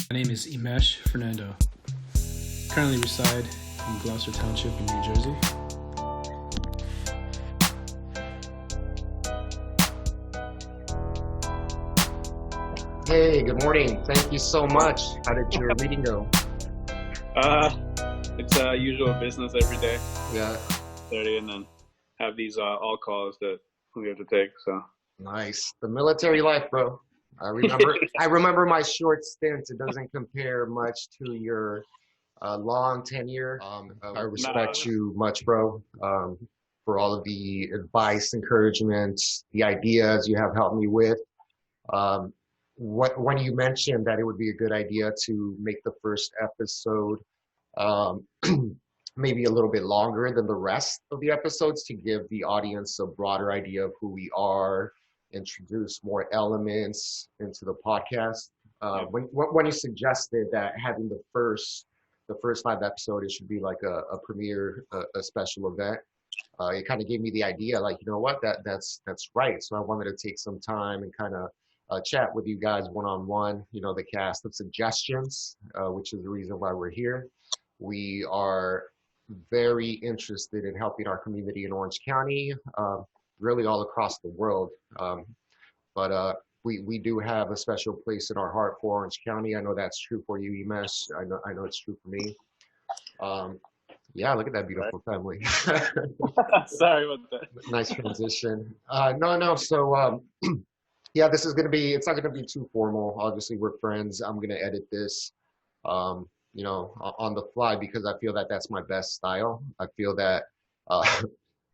My name is Emesh Fernando. Currently reside in Gloucester Township in New Jersey. Hey, good morning. Thank you so much. How did your meeting go? Uh, it's usual business every day, Yeah, 30, and then have these all calls that we have to take. So nice. The military life, bro. I remember my short stint. It doesn't compare much to your long tenure. I nah, respect you much, bro, for all of the advice, encouragement, the ideas you have helped me with. Um, when you mentioned that it would be a good idea to make the first episode um, maybe a little bit longer than the rest of the episodes to give the audience a broader idea of who we are, introduce more elements into the podcast. yeah, When you suggested that having the first live episode, it should be like a premiere, a special event. It kind of gave me the idea, like, you know what, that's right. So I wanted to take some time and kind of chat with you guys one on one. You know, the cast of suggestions, which is the reason why we're here. We are very interested in helping our community in Orange County, really all across the world. But we do have a special place in our heart for Orange County. I know that's true for you, Emesh. I know it's true for me. Um, yeah, look at that right. beautiful family. Sorry about that. Nice transition. No, no. So, yeah, this is it's not gonna be too formal. Obviously, we're friends. I'm gonna edit this, on the fly because I feel that that's my best style. I feel that uh,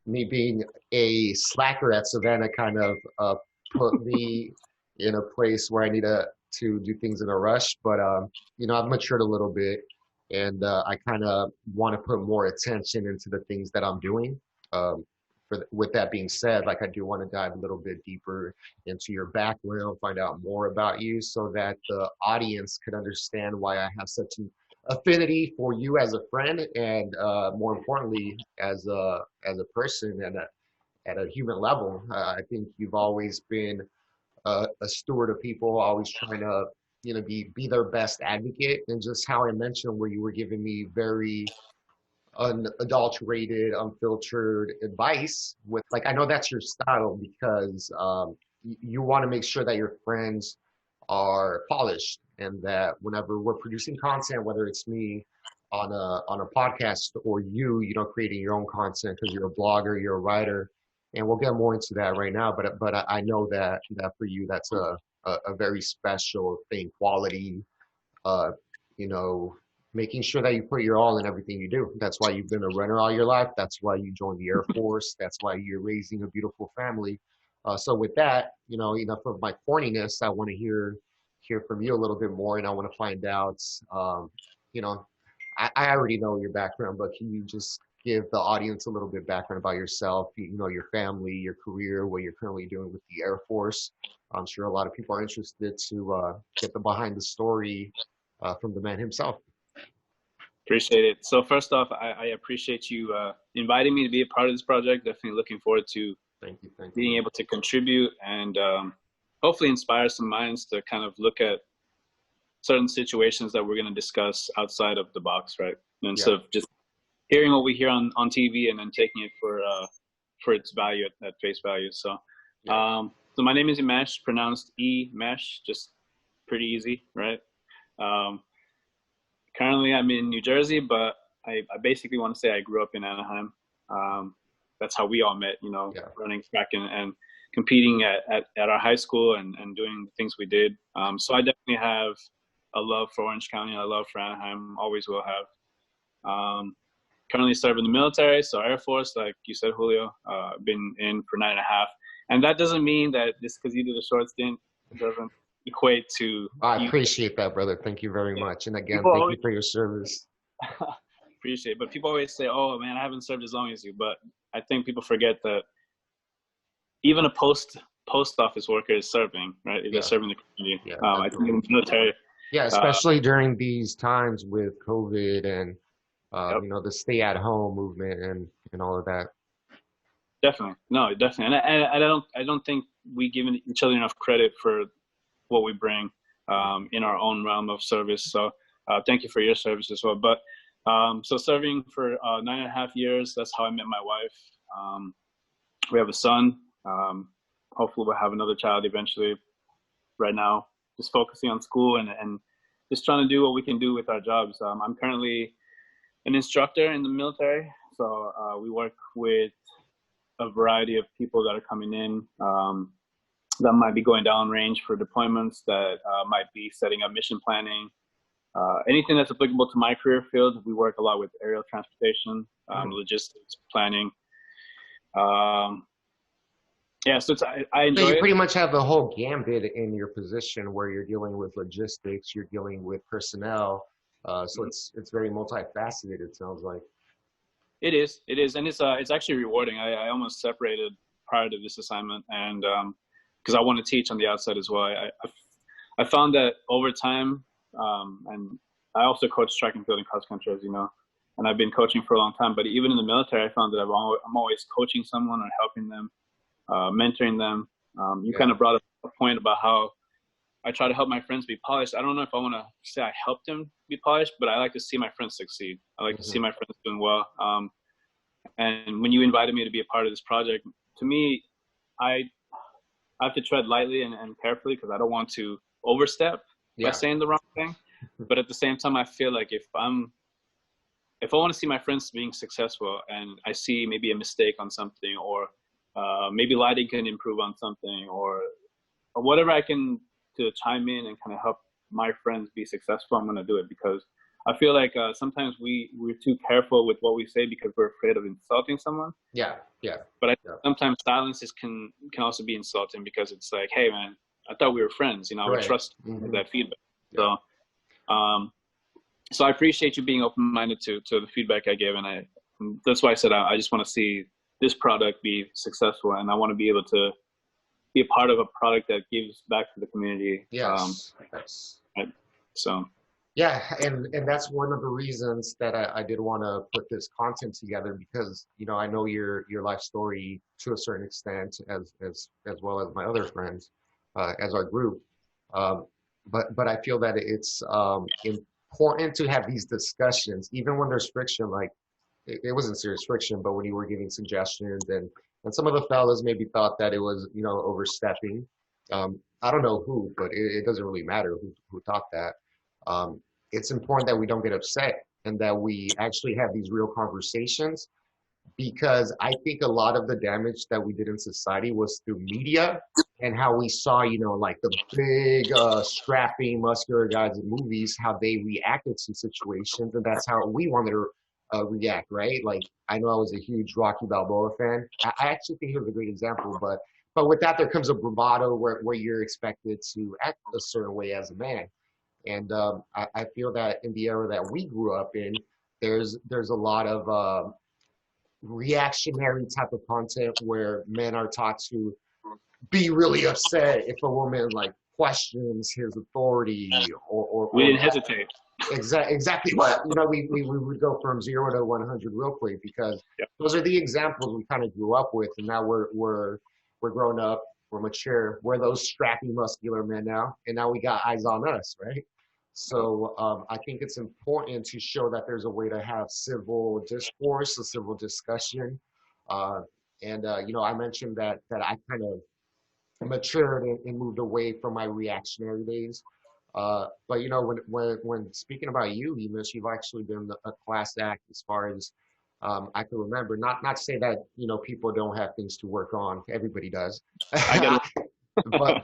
me being a slacker at Savannah kind of put me in a place where I need to do things in a rush. But I've matured a little bit, and I kind of want to put more attention into the things that I'm doing. Um, with that being said, like I do want to dive a little bit deeper into your background, find out more about you, so that the audience could understand why I have such an affinity for you as a friend, and more importantly, as a person and at a human level. I think you've always been a steward of people, always trying to be their best advocate, and just how I mentioned where you were giving me very unadulterated, unfiltered advice with, like, I know that's your style because you want to make sure that your friends are polished and that whenever we're producing content, whether it's me on a podcast or creating your own content because you're a blogger, you're a writer, and we'll get more into that right now. But I know that for you, that's a very special thing, quality, uh, you know, making sure that you put your all in everything you do. That's why you've been a runner all your life. That's why you joined the Air Force. That's why you're raising a beautiful family. So with that, enough of my corniness. I want to hear from you a little bit more, and I want to find out. You know, I already know your background, but can you just give the audience a little bit background about yourself? Your family, your career, what you're currently doing with the Air Force. I'm sure a lot of people are interested to get the behind the story from the man himself. Appreciate it. So first off, I appreciate you inviting me to be a part of this project. Definitely looking forward to Thank you, thank being you. able to contribute and hopefully inspire some minds to kind of look at certain situations that we're going to discuss outside of the box, right? Yeah, Instead of just hearing what we hear on TV and then taking it for its value at face value. yeah. So my name is Emesh, pronounced E-Mesh, just pretty easy, right? Um, Currently, I'm in New Jersey, but I basically want to say I grew up in Anaheim. Um, that's how we all met, Yeah, running track and competing at our high school and doing the things we did. So I definitely have a love for Orange County, a love for Anaheim, always will have. Currently serve in the military, so Air Force, like you said, Julio, been in for 9.5. And that doesn't mean that just because you did a short stint, it doesn't equate to I you. appreciate that, brother. Thank you very Yeah. much. And again, People thank you always for your service. appreciate it, but people always say, "Oh man, I haven't served as long as you." But I think people forget that even a post office worker is serving, right? They're Yeah, serving the community. yeah, I think in definitely. the military, Yeah, uh, especially during these times with COVID and yep, the stay at home movement and all of that. definitely, no, definitely, and I don't think we give each other enough credit for what we bring. in our own realm of service. So thank you for your service as well. But so serving for 9.5 years, that's how I met my wife. We have a son. Hopefully we'll have another child eventually. Right now, just focusing on school and just trying to do what we can do with our jobs. I'm currently an instructor in the military. So we work with a variety of people that are coming in that might be going downrange for deployments, that might be setting up mission planning, anything that's applicable to my career field. We work a lot with aerial transportation, logistics, planning. Yeah, so I enjoy So you it. pretty much have the whole gambit in your position where you're dealing with logistics, you're dealing with personnel. So it's very multifaceted, it sounds like. It is, and it's actually rewarding. I almost separated prior to this assignment, and because I want to teach on the outside as well. I found that over time, and I also coach track and field and cross country, as you know, and I've been coaching for a long time. But even in the military, I found that I'm always coaching someone or helping them, mentoring them. You kind of brought up a point about how I try to help my friends be polished. I don't know if I want to say I helped them be polished, but I like to see my friends succeed. I like to see my friends doing well. And when you invited me to be a part of this project, to me, I have to tread lightly and carefully because I don't want to overstep by saying the wrong thing. But at the same time, I feel like if I want to see my friends being successful and I see maybe a mistake on something, or maybe lighting can improve on something, or whatever I can to chime in and kind of help my friends be successful, I'm going to do it, because I feel like sometimes we're too careful with what we say because we're afraid of insulting someone. But sometimes silence can also be insulting, because it's like, hey man, I thought we were friends, I would trust that feedback. So so I appreciate you being open-minded to the feedback I gave, and that's why I said I just want to see this product be successful, and I want to be able to be a part of a product that gives back to the community. Yes. Right? So. Yeah, and that's one of the reasons that I did want to put this content together, because I know your life story to a certain extent, as well as my other friends, as our group. But I feel that it's important to have these discussions, even when there's friction. Like it wasn't serious friction, but when you were giving suggestions, and some of the fellas maybe thought that it was overstepping. I don't know who, but it doesn't really matter who thought that. It's important that we don't get upset and that we actually have these real conversations, because I think a lot of the damage that we did in society was through media and how we saw, like the big, strapping, muscular guys in movies, how they reacted to situations, and that's how we wanted to react, right? Like, I know I was a huge Rocky Balboa fan. I actually think he was a great example, but with that, there comes a bravado where you're expected to act a certain way as a man. And I feel that in the era that we grew up in, there's a lot of reactionary type of content where men are taught to be really upset if a woman like questions his authority or we didn't hesitate. Exactly. What we would go from 0 to 100 real quick, because those are the examples we kind of grew up with, and now we're grown up, we're mature, we're those strappy muscular men now, and now we got eyes on us, right? So I think it's important to show that there's a way to have civil discourse, a civil discussion, and I mentioned that I kind of matured and moved away from my reactionary days. But when speaking about you, Emesh, you've actually been a class act as far as I can remember. Not to say that people don't have things to work on. Everybody does.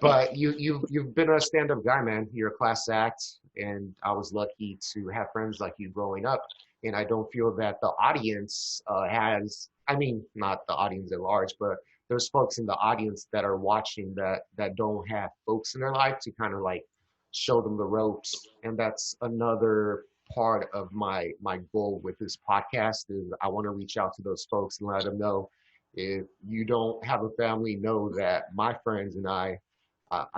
but you've been a stand-up guy, man. You're a class act, and I was lucky to have friends like you growing up. And I don't feel that the audience has. I mean, not the audience at large, but there's folks in the audience that are watching that don't have folks in their life to kind of like show them the ropes. And that's another part of my goal with this podcast, is I want to reach out to those folks and let them know, if you don't have a family, know that my friends and I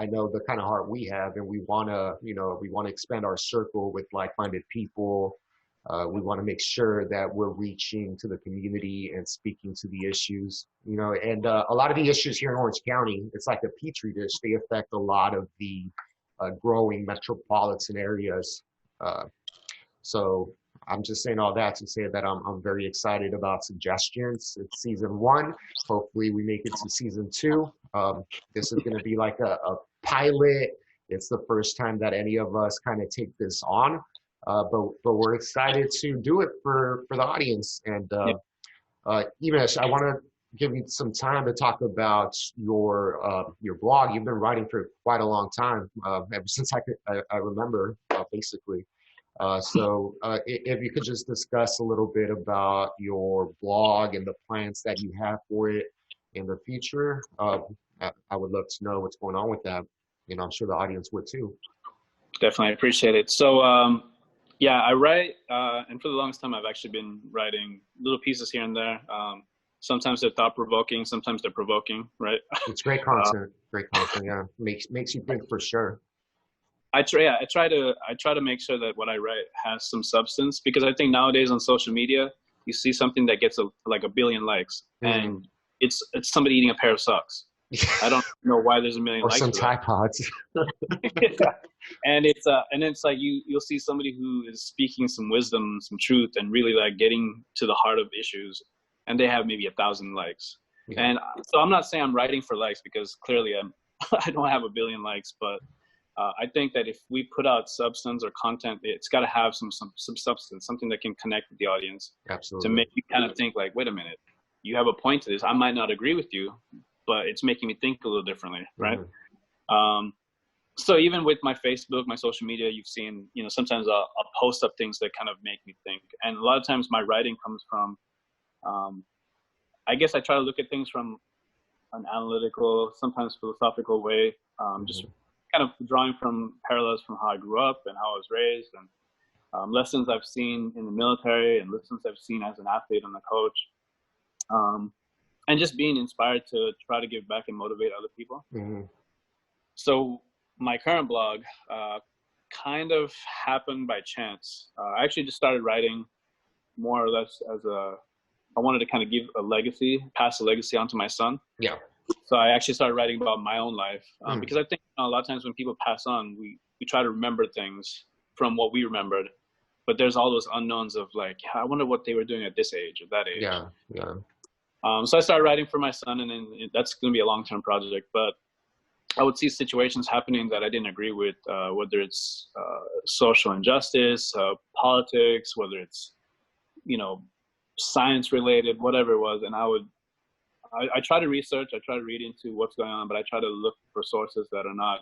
know the kind of heart we have, and we want to expand our circle with like-minded people. We want to make sure that we're reaching to the community and speaking to the issues, and a lot of the issues here in Orange County, it's like a petri dish. They affect a lot of the growing metropolitan areas. So I'm just saying all that to say that I'm very excited about suggestions. It's season 1. Hopefully we make it to season 2. This is going to be like a pilot. It's the first time that any of us kind of take this on, but we're excited to do it for the audience. And Emesh, I want to give you some time to talk about your blog. You've been writing for quite a long time, ever since I remember, basically. So if you could just discuss a little bit about your blog and the plans that you have for it in the future, I would love to know what's going on with that. I'm sure the audience would too. Definitely appreciate it. So yeah, I write, and for the longest time I've actually been writing little pieces here and there. Sometimes they're thought-provoking, sometimes they're provoking, right? It's great content. Great content, yeah. Makes you think for sure. I try to make sure that what I write has some substance, because I think nowadays on social media you see something that gets like a billion likes, and it's somebody eating a pair of socks. I don't know why there's a million or likes. Or some Tide Pods. And it's like you'll see somebody who is speaking some wisdom, some truth, and really like getting to the heart of issues, and they have maybe 1,000 likes. Yeah. And so I'm not saying I'm writing for likes, because clearly I don't have a billion likes, but I think that if we put out substance or content, it's got to have some substance, something that can connect with the audience. Absolutely. To make you kind of think like, wait a minute, you have a point to this. I might not agree with you, but it's making me think a little differently, right? Mm-hmm. So even with my Facebook, my social media, you've seen, sometimes I'll post up things that kind of make me think. And a lot of times my writing comes from, I guess I try to look at things from an analytical, sometimes philosophical way, just kind of drawing from parallels from how I grew up and how I was raised, and lessons I've seen in the military and lessons I've seen as an athlete and a coach, and just being inspired to try to give back and motivate other people. Mm-hmm. So my current blog kind of happened by chance. I actually just started writing more or less I wanted to kind of give a legacy, pass a legacy on to my son. Yeah. So I actually started writing about my own life, because I think a lot of times when people pass on, we try to remember things from what we remembered, but there's all those unknowns of like, I wonder what they were doing at this age or that age. Yeah, yeah. So I started writing for my son, and then that's going to be a long-term project, but I would see situations happening that I didn't agree with, whether it's social injustice, politics, whether it's, science related, whatever it was. And I try to research, I try to read into what's going on, but I try to look for sources that are not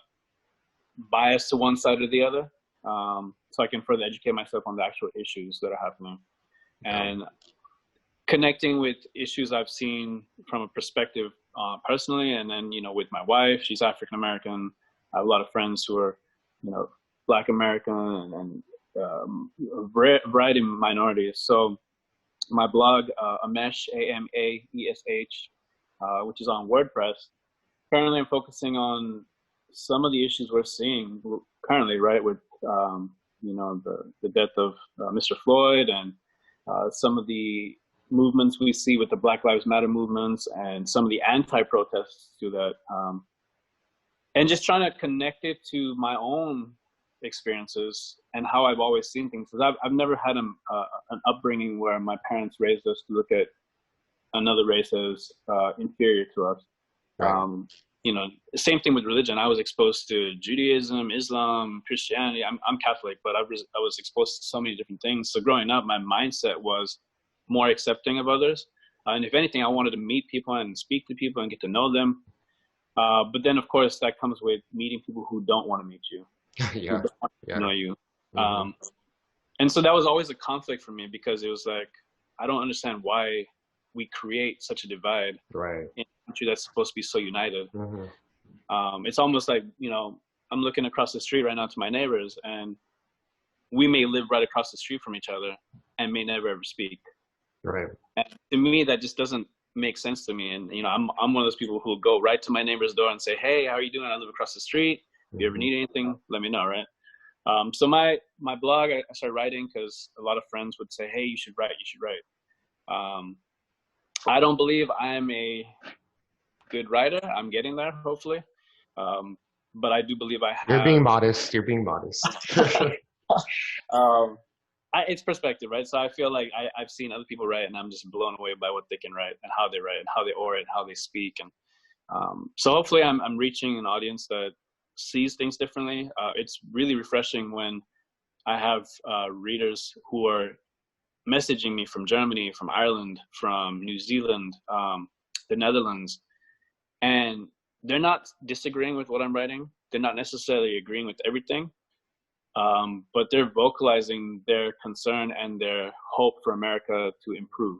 biased to one side or the other, so I can further educate myself on the actual issues that are happening. And connecting with issues I've seen from a perspective personally, and then, with my wife, she's African American. I have a lot of friends who are, Black American and a variety of minorities. So my blog, Emesh, AMAESH, which is on WordPress. Currently, I'm focusing on some of the issues we're seeing currently, right, with the death of Mr. Floyd, and some of the movements we see with the Black Lives Matter movements, and some of the anti-protests to that, and just trying to connect it to my own experiences and how I've always seen things. Because I've never had an upbringing where my parents raised us to look at another race as inferior to us. Right. Same thing with religion. I was exposed to Judaism, Islam, Christianity. I'm Catholic, but I was exposed to so many different things. So growing up, my mindset was more accepting of others. And if anything, I wanted to meet people and speak to people and get to know them. But then, of course, that comes with meeting people who don't want to meet you. Yeah. Who don't want to know you. Mm-hmm. And so that was always a conflict for me, because it was like, I don't understand why we create such a divide, right, in a country that's supposed to be so united. Mm-hmm. It's almost like, I'm looking across the street right now to my neighbors, and we may live right across the street from each other and may never ever speak. Right. And to me, that just doesn't make sense to me. And, I'm one of those people who will go right to my neighbor's door and say, hey, how are you doing? I live across the street. If you ever need anything, let me know, right? So my blog, I started writing because a lot of friends would say, hey, you should write. I don't believe I'm a good writer. I'm getting there, hopefully. but I do believe I You're being have. modest. You're being modest. um, it's perspective, right? So I feel like I've seen other people write, and I'm just blown away by what they can write and how they write and how they orate, how they speak, and so hopefully I'm reaching an audience that sees things differently. It's really refreshing when I have readers who are messaging me from Germany, from Ireland, from New Zealand, the Netherlands, and they're not disagreeing with what I'm writing. They're not necessarily agreeing with everything, but they're vocalizing their concern and their hope for America to improve,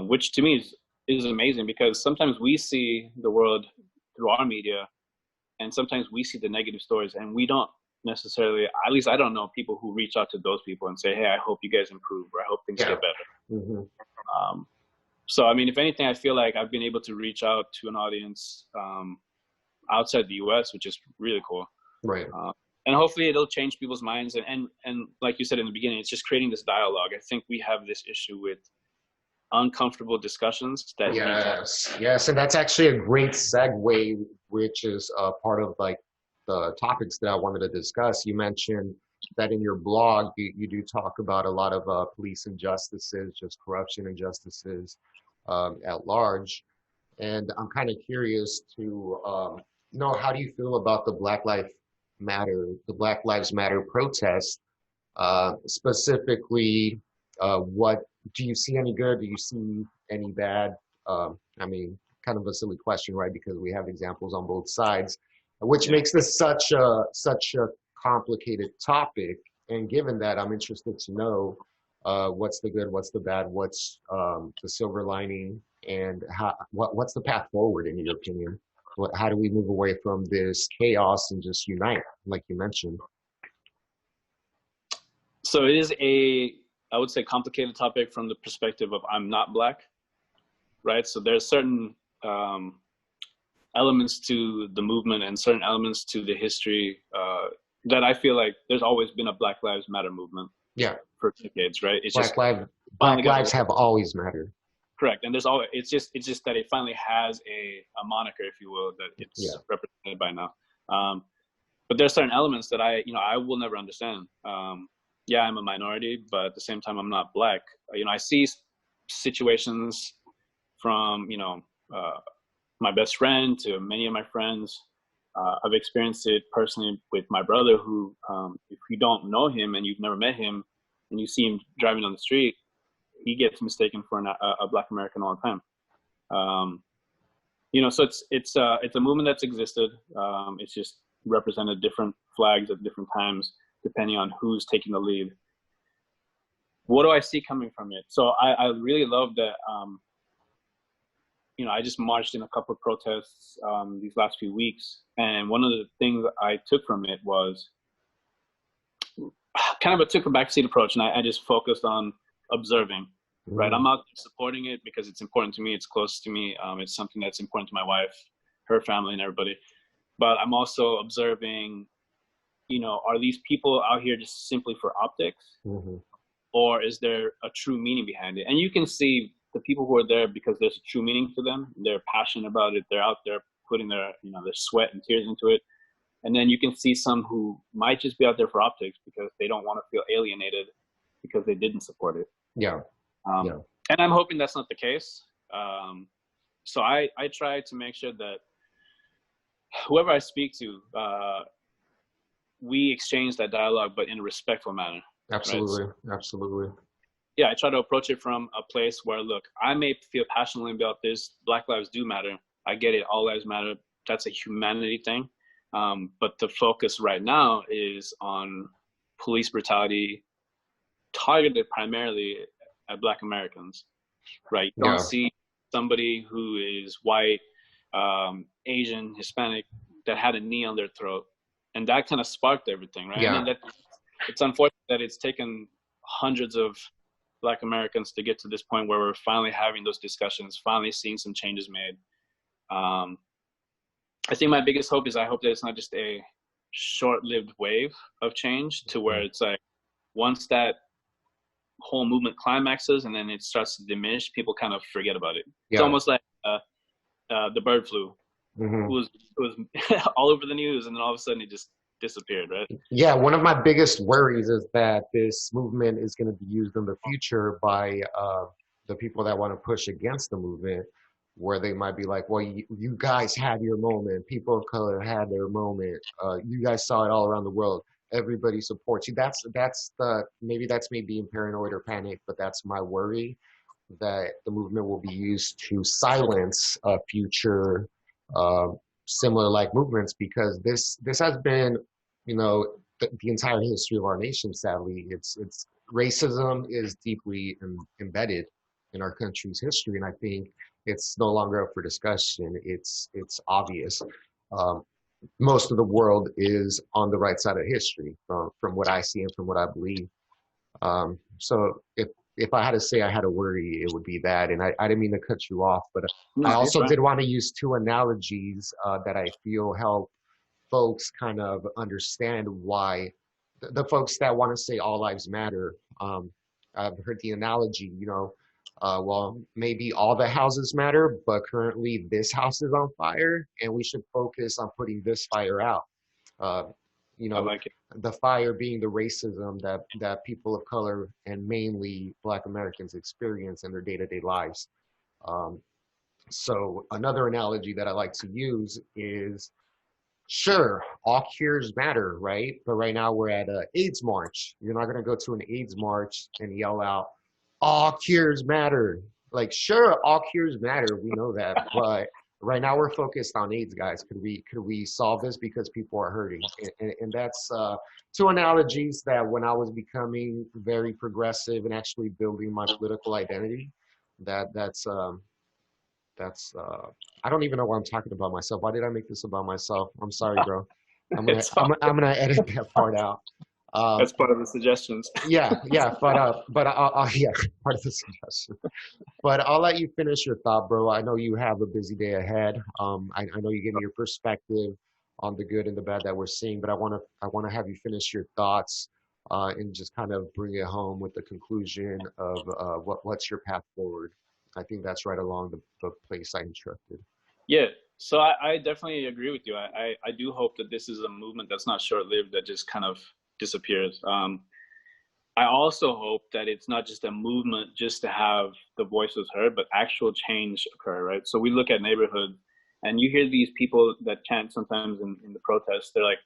which to me is amazing, because sometimes we see the world through our media, and sometimes we see the negative stories, and we don't necessarily, at least I don't know people who reach out to those people and say, hey, I hope you guys improve, or I hope things get better. Mm-hmm. So, I mean, if anything, I feel like I've been able to reach out to an audience outside the US, which is really cool. Right. And hopefully it'll change people's minds. And like you said in the beginning, it's just creating this dialogue. I think we have this issue with uncomfortable discussions that yes, and that's actually a great segue, which is part of like the topics that I wanted to discuss. You mentioned that in your blog you do talk about a lot of police injustices, just corruption injustices at large, and I'm kind of curious to know, how do you feel about the Black Lives Matter protest, specifically? What do you see any good? Do you see any bad? I mean, kind of a silly question, right? Because we have examples on both sides, which makes this such a complicated topic. And given that, I'm interested to know what's the good, what's the bad, what's the silver lining, and what's the path forward in your opinion? How do we move away from this chaos and just unite, like you mentioned? So it is I would say, complicated topic from the perspective of I'm not Black, right? So there's certain elements to the movement and certain elements to the history that I feel like there's always been a Black Lives Matter movement. Yeah. For decades, right? It's Black lives have always mattered. Correct, and there's always it's just that it finally has a moniker, if you will, that it's represented by now. But there's certain elements that I will never understand. Yeah, I'm a minority, but at the same time, I'm not Black. I see situations from, my best friend to many of my friends. I've experienced it personally with my brother, who, if you don't know him and you've never met him and you see him driving on the street, he gets mistaken for a Black American all the time. So it's a movement that's existed. It's just represented different flags at different times, depending on who's taking the lead. What do I see coming from it? So I really love that, I just marched in a couple of protests these last few weeks. And one of the things I took from it was took a backseat approach, and I just focused on observing, right? I'm not supporting it because it's important to me. It's close to me. It's something that's important to my wife, her family, and everybody. But I'm also observing, are these people out here just simply for optics? Mm-hmm. Or is there a true meaning behind it? And you can see the people who are there because there's a true meaning to them. They're passionate about it. They're out there putting their sweat and tears into it. And then you can see some who might just be out there for optics because they don't want to feel alienated because they didn't support it. Yeah. And I'm hoping that's not the case. So I try to make sure that whoever I speak to, we exchange that dialogue, but in a respectful manner. Absolutely. Right? So, absolutely. Yeah, I try to approach it from a place where, look, I may feel passionately about this. Black lives do matter. I get it. All lives matter. That's a humanity thing. But the focus right now is on police brutality targeted primarily at Black Americans, right? You don't see somebody who is white, Asian, Hispanic, that had a knee on their throat. And that kind of sparked everything, right? Yeah. And it's unfortunate that it's taken hundreds of Black Americans to get to this point where we're finally having those discussions, finally seeing some changes made. I think my biggest hope is I hope that it's not just a short-lived wave of change to where it's like once that whole movement climaxes and then it starts to diminish, people kind of forget about it. Yeah. It's almost like the bird flu. Hmm. it was all over the news, and then all of a sudden it just disappeared, right? Yeah, one of my biggest worries is that this movement is going to be used in the future by the people that want to push against the movement, where they might be like, well, you guys had your moment. People of color had their moment. You guys saw it all around the world. Everybody supports you. That's the maybe that's me being paranoid or panic, but that's my worry that the movement will be used to silence future uh, similar like movements because this has been, you know, the entire history of our nation. Sadly, it's racism is deeply embedded in our country's history, and I think it's no longer up for discussion. It's obvious. Um, Most of the world is on the right side of history from what I see and from what I believe. So if I had to say I had a worry, it would be that. And I didn't mean to cut you off, but I No, you're also fine. did want to use two analogies that I feel help folks kind of understand why the folks that want to say all lives matter. I've heard the analogy, you know, well, maybe all the houses matter, but currently this house is on fire, and we should focus on putting this fire out. Uh, you I know, like it. the fire being the racism that people of color and mainly Black Americans experience in their day-to-day lives. Um, so another analogy that I like to use is, sure, all cures matter, right? But right now we're at a AIDS march. You're not going to go to an AIDS march and yell out, all cures matter. Like, sure, all cures matter. We know that, but right now we're focused on AIDS, guys. Could we solve this because people are hurting? And that's two analogies that when I was becoming very progressive and actually building my political identity, that's I don't even know why I'm talking about myself. Why did I make this about myself? I'm sorry, bro. I'm gonna It's fine. I'm gonna edit that part out. Um, That's part of the suggestions. yeah, but yeah, part of the suggestion. But I'll let you finish your thought, bro. I know you have a busy day ahead. I know you gave me your perspective on the good and the bad that we're seeing, but I wanna have you finish your thoughts and just kind of bring it home with the conclusion of what's your path forward. I think that's right along the place I instructed. Yeah. So I definitely agree with you. I do hope that this is a movement that's not short lived, that just kind of disappears. I also hope that it's not just a movement just to have the voices heard, but actual change occur, right? So we look at neighborhoods and you hear these people that chant sometimes in the protests. They're like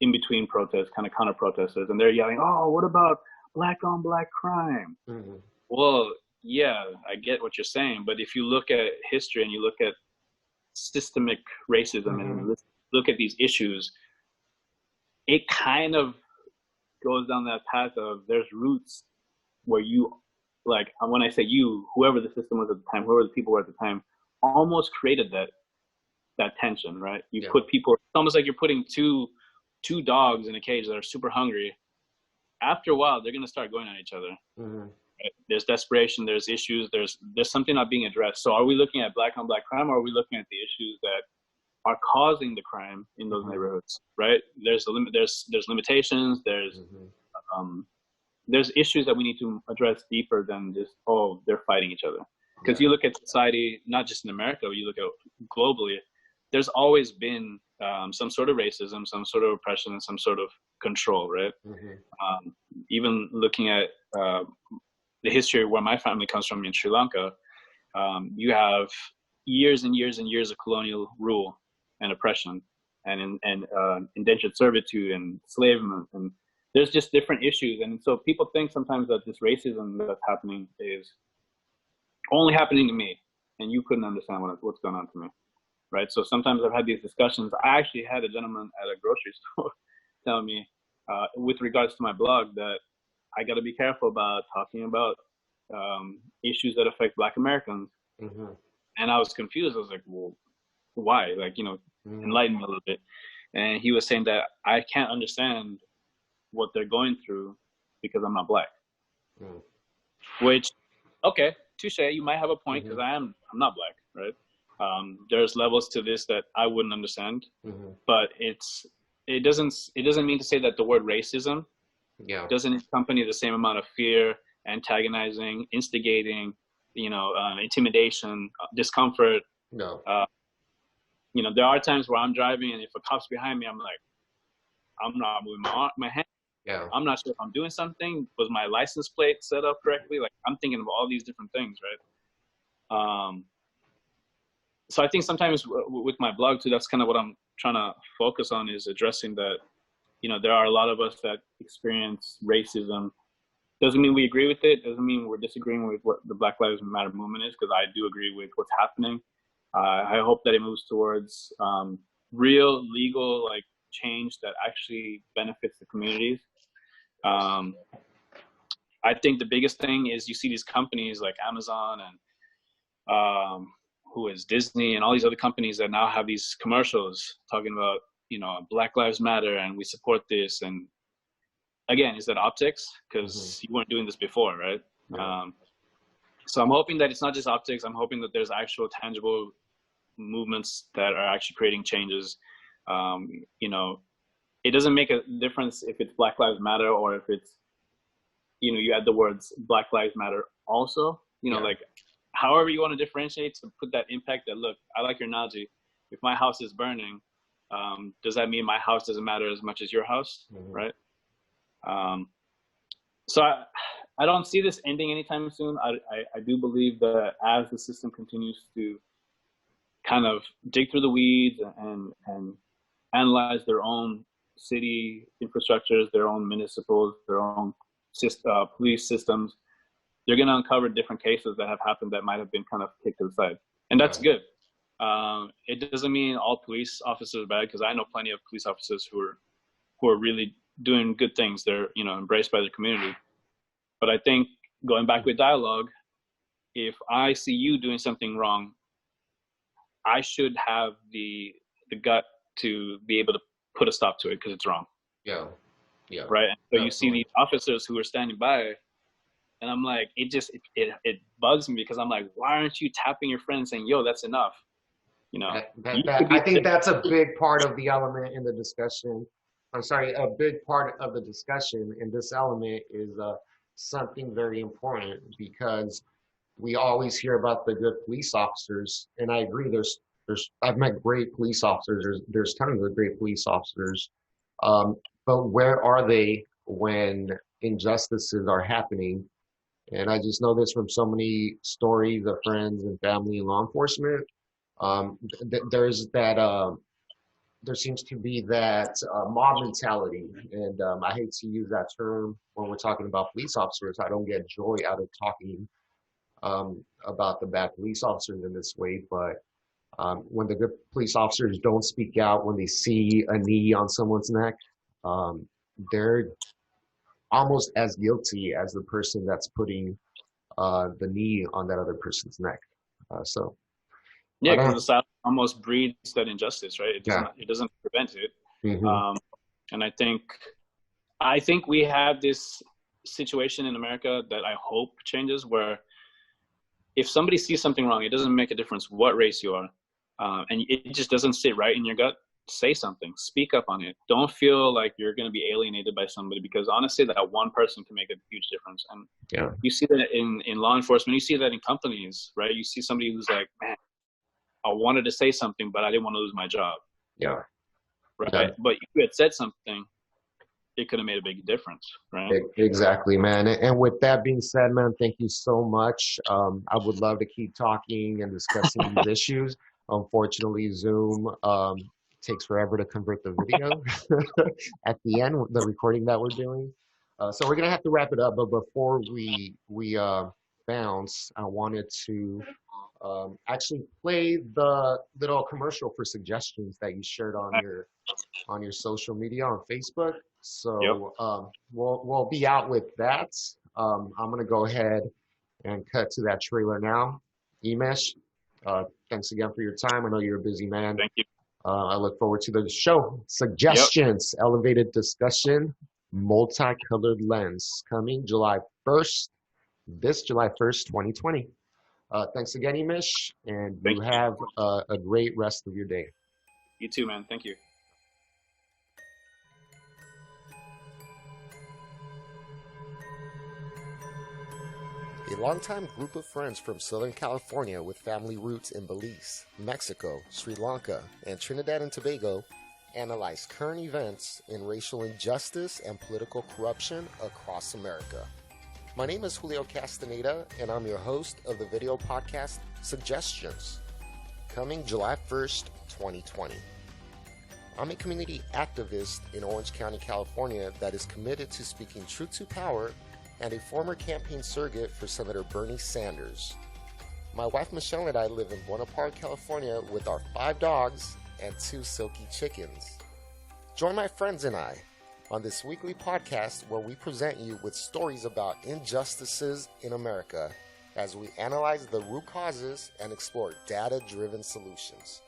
in between protests, kind of counter protesters, and they're yelling, oh, what about black on black crime? Mm-hmm. Well, yeah, I get what you're saying, but if you look at history and you look at systemic racism Mm-hmm. and look at these issues, it kind of goes down that path of there's roots where you, like when I say you, whoever the system was at the time, whoever the people were at the time, almost created that tension, right? You Yeah. put people, it's almost like you're putting two dogs in a cage that are super hungry. After a while, they're gonna start going at each other. Mm-hmm. Right? There's desperation, there's issues, there's something not being addressed. So are we looking at black on black crime, or are we looking at the issues that are causing the crime in those Mm-hmm. neighborhoods? Right? There's limitations. Mm-hmm. Um, there's issues that we need to address deeper than just, oh, they're fighting each other. Because Yeah. you look at society, not just in America, but you look at globally, there's always been some sort of racism, some sort of oppression, and some sort of control, right? Mm-hmm. Even looking at the history where my family comes from in Sri Lanka, you have years and years and years of colonial rule and oppression and indentured servitude and enslavement, and there's just different issues. And so people think sometimes that this racism that's happening is only happening to me, and you couldn't understand what's going on to me, right? So sometimes I've had these discussions. I actually had a gentleman at a grocery store tell me, with regards to my blog, that I got to be careful about talking about issues that affect Black Americans. Mm-hmm. And I was confused. I was like, well, why? Like, Mm-hmm. enlighten me a little bit. And he was saying that I can't understand what they're going through because I'm not Black. Mm-hmm. Which, okay, touche. You might have a point, because Mm-hmm. I'm not Black, right? There's levels to this that I wouldn't understand, Mm-hmm. but it doesn't mean to say that the word racism Yeah. doesn't accompany the same amount of fear, antagonizing, instigating, intimidation, discomfort. No. there are times where I'm driving and if a cop's behind me, I'm like, I'm not moving my hand. Yeah. I'm not sure if I'm doing something. Was my license plate set up correctly? Like, I'm thinking of all these different things, right? So I think sometimes with my blog too, that's kind of what I'm trying to focus on, is addressing that, there are a lot of us that experience racism. Doesn't mean we agree with it. Doesn't mean we're disagreeing with what the Black Lives Matter movement is, because I do agree with what's happening. I hope that it moves towards real legal change that actually benefits the communities. I think the biggest thing is you see these companies like Amazon and who is Disney and all these other companies that now have these commercials talking about, Black Lives Matter and we support this. And again, is that optics? Because you weren't doing this before, right? Yeah. So I'm hoping that it's not just optics. I'm hoping that there's actual tangible movements that are actually creating changes. It doesn't make a difference if it's Black Lives Matter or if it's, you add the words Black Lives Matter also, however you want to differentiate to put that impact that, look, I like your analogy. If my house is burning, does that mean my house doesn't matter as much as your house? Right? So I don't see this ending anytime soon. I do believe that as the system continues to kind of dig through the weeds and analyze their own city infrastructures, their own municipals, their own police systems, they're going to uncover different cases that have happened that might have been kind of kicked to the side. And that's good. It doesn't mean all police officers are bad, because I know plenty of police officers who are really doing good things. They're, embraced by their community. But I think going back with dialogue, if I see you doing something wrong, I should have the gut to be able to put a stop to it because it's wrong. Yeah. Yeah. Right. And so you see these officers who are standing by, and I'm like, it bugs me, because I'm like, why aren't you tapping your friend and saying, yo, that's enough? I think that's a big part of the element in the discussion. I'm sorry, a big part of the discussion in this element is something very important, because we always hear about the good police officers, and I agree. I've met great police officers. There's tons of great police officers, but where are they when injustices are happening? And I just know this from so many stories of friends and family in law enforcement. There seems to be that mob mentality, and I hate to use that term when we're talking about police officers. I don't get joy out of talking about the bad police officers in this way, but when the good police officers don't speak out when they see a knee on someone's neck, they're almost as guilty as the person that's putting the knee on that other person's neck. Yeah, because the silence almost breeds that injustice, right? It doesn't prevent it. And I think we have this situation in America that I hope changes, where if somebody sees something wrong, it doesn't make a difference what race you are, and it just doesn't sit right in your gut, say something, speak up on it. Don't feel like you're going to be alienated by somebody, because honestly, that one person can make a huge difference. And you see that in law enforcement, you see that in companies, right? You see somebody who's like, man, I wanted to say something, but I didn't want to lose my job. Yeah. Right. Yeah. But if you had said something, it could have made a big difference, right? Exactly, man. And with that being said, man, thank you so much. I would love to keep talking and discussing these issues. Unfortunately, Zoom takes forever to convert the video at the end, the recording that we're doing. So we're going to have to wrap it up. But before we bounce, I wanted to actually play the little commercial for suggestions that you shared on your social media on Facebook. So we'll be out with that. I'm gonna go ahead and cut to that trailer now. Emesh, thanks again for your time. I know you're a busy man. Thank you. I look forward to the show. Suggestions, elevated discussion, multicolored lens, coming July 1st, this July 1st, 2020. Thanks again, Emesh, and you have a great rest of your day. You too, man. Thank you. a longtime group of friends from Southern California with family roots in Belize, Mexico, Sri Lanka, and Trinidad and Tobago, analyze current events in racial injustice and political corruption across America. My name is Julio Castaneda, and I'm your host of the video podcast Suggestions, coming July 1st, 2020. I'm a community activist in Orange County, California that is committed to speaking truth to power and a former campaign surrogate for Senator Bernie Sanders. My wife Michelle and I live in Buena Park, California with our 5 dogs and 2 silky chickens. Join my friends and I on this weekly podcast where we present you with stories about injustices in America as we analyze the root causes and explore data-driven solutions.